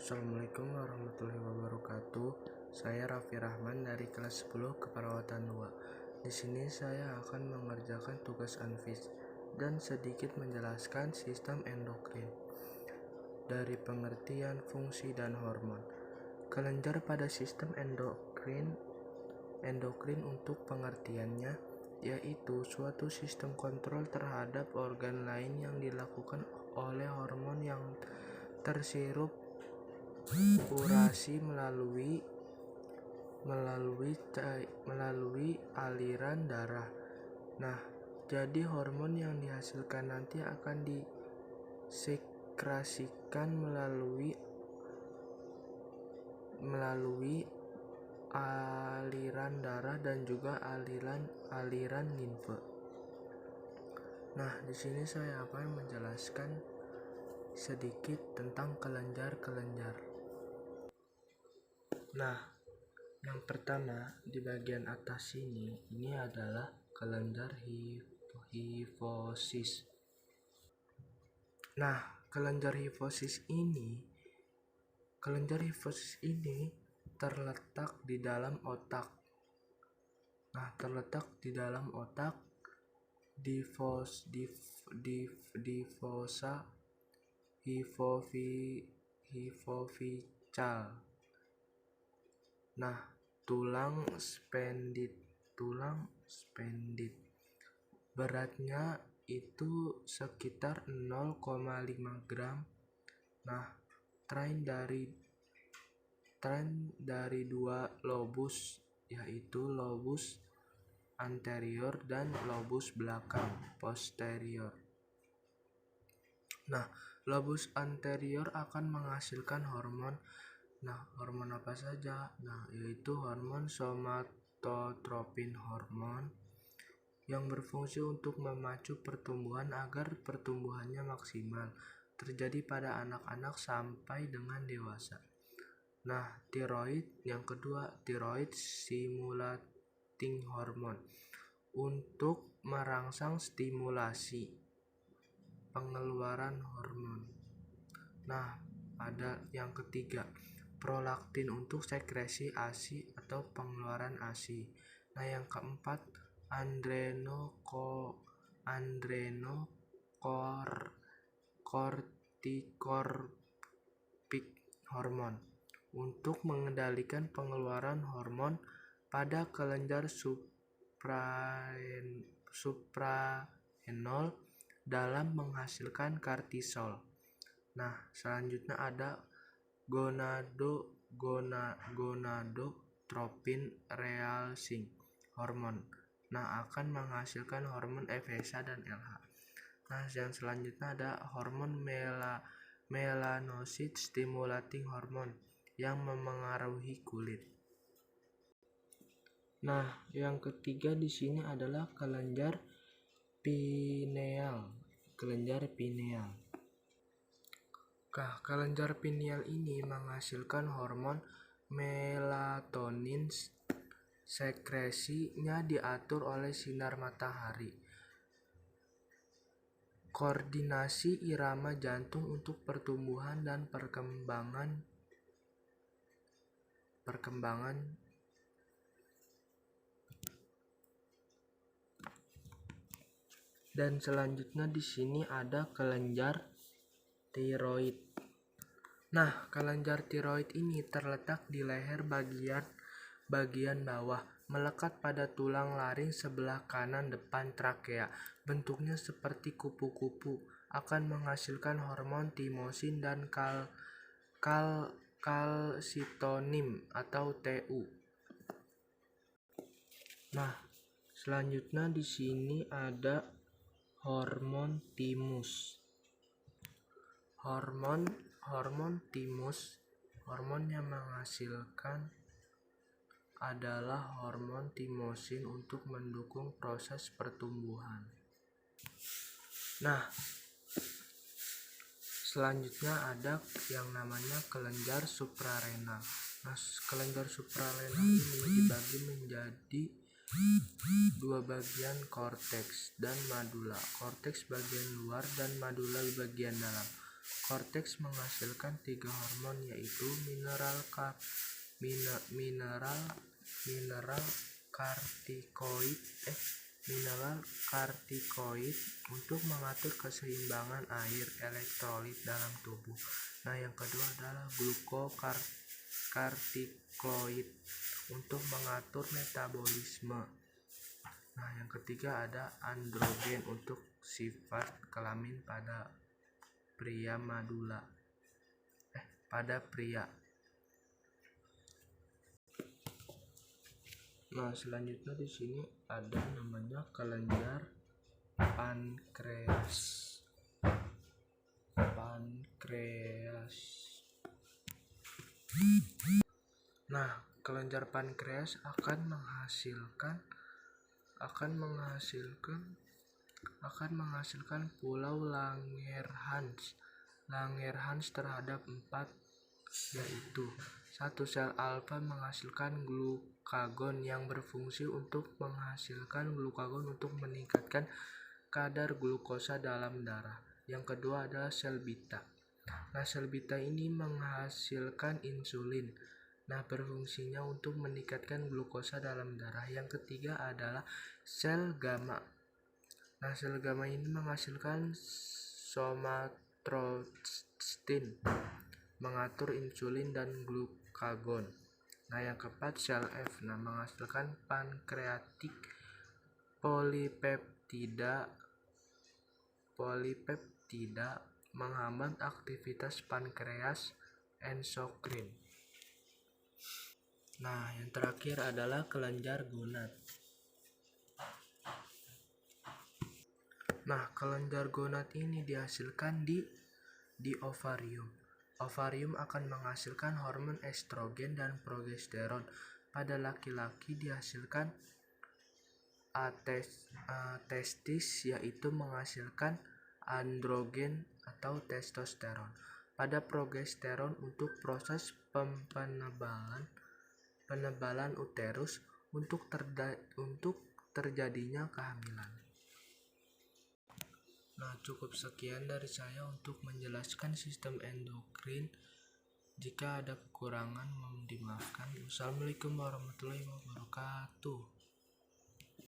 Assalamualaikum warahmatullahi wabarakatuh. Saya Raffi Rahman dari kelas 10 Keperawatan 2. Di sini saya akan mengerjakan tugas Anfis dan sedikit menjelaskan sistem endokrin dari pengertian fungsi dan hormon. Kelenjar pada sistem endokrin untuk pengertiannya yaitu suatu sistem kontrol terhadap organ lain yang dilakukan oleh hormon yang tersirup urasi melalui aliran darah. Nah, jadi hormon yang dihasilkan nanti akan disekresikan melalui aliran darah dan juga aliran limfe. Nah, di sini saya akan menjelaskan sedikit tentang kelenjar-kelenjar. Nah, yang pertama di bagian atas ini adalah kelenjar hifosis. Nah, kelenjar hifosis ini terletak di dalam otak. Di fossa hipofical. Nah, tulang spendit. Beratnya itu sekitar 0,5 gram. Nah, tren dari dua lobus, yaitu lobus anterior dan lobus belakang posterior. Nah, lobus anterior akan menghasilkan hormon. Nah, hormon apa saja? Nah, yaitu hormon somatotropin hormon yang berfungsi untuk memacu pertumbuhan agar pertumbuhannya maksimal terjadi pada anak-anak sampai dengan dewasa. Nah, tiroid yang kedua, tiroid stimulating hormone untuk merangsang stimulasi pengeluaran hormon. Nah, ada yang ketiga, prolaktin untuk sekresi ASI atau pengeluaran ASI. Nah, yang keempat, adrenocorticotropic hormon untuk mengendalikan pengeluaran hormon pada kelenjar suprarenal dalam menghasilkan kortisol. Nah, selanjutnya ada gonadotropin releasing hormon. Nah, akan menghasilkan hormon FSH dan LH. Nah, yang selanjutnya ada hormon melanocyte stimulating hormone yang memengaruhi kulit. Nah, yang ketiga di sini adalah kelenjar pineal. Kelenjar pineal ini menghasilkan hormon melatonin. Sekresinya diatur oleh sinar matahari. Koordinasi irama jantung untuk pertumbuhan dan perkembangan. Dan selanjutnya di sini ada kelenjar tiroid. Nah, kelenjar tiroid ini terletak di leher bagian bawah, melekat pada tulang laring sebelah kanan depan trakea. Bentuknya seperti kupu-kupu, akan menghasilkan hormon timosin dan kalsitonin atau TU. Nah, selanjutnya di sini ada hormon timus. Hormon timus, hormon yang menghasilkan adalah hormon timosin untuk mendukung proses pertumbuhan. Nah, selanjutnya ada yang namanya kelenjar suprarenal. Nah, kelenjar suprarenal ini dibagi menjadi dua bagian, korteks dan madula. Korteks bagian luar dan madula bagian dalam. Korteks menghasilkan 3 hormon, yaitu mineral kartikoid untuk mengatur keseimbangan air elektrolit dalam tubuh. Nah, yang kedua adalah glukokortikoid untuk mengatur metabolisme. Nah, yang ketiga ada androgen untuk sifat kelamin pada pria. Nah, selanjutnya di sini ada namanya kelenjar pankreas. Nah, kelenjar pankreas akan menghasilkan pulau Langerhans terhadap 4, yaitu 1. Sel alfa menghasilkan glukagon yang berfungsi untuk menghasilkan glukagon untuk meningkatkan kadar glukosa dalam darah. Yang kedua adalah sel beta. Nah, sel beta ini menghasilkan insulin. Nah, berfungsinya untuk meningkatkan glukosa dalam darah. Yang ketiga adalah sel gamma. Nah, sel gamma ini menghasilkan somatostin, mengatur insulin dan glukagon. Nah, yang keempat sel F. Nah, menghasilkan pankreatik polipeptida menghambat aktivitas pankreas endokrin. Nah, yang terakhir adalah kelenjar gonad. Nah, kelenjar gonad ini dihasilkan di ovarium. Ovarium akan menghasilkan hormon estrogen dan progesteron. Pada laki-laki dihasilkan testis, yaitu menghasilkan androgen atau testosteron. Pada progesteron untuk proses penebalan uterus untuk terjadinya kehamilan. Nah, cukup sekian dari saya untuk menjelaskan sistem endokrin. Jika ada kekurangan mohon dimaafkan. Wassalamualaikum warahmatullahi wabarakatuh.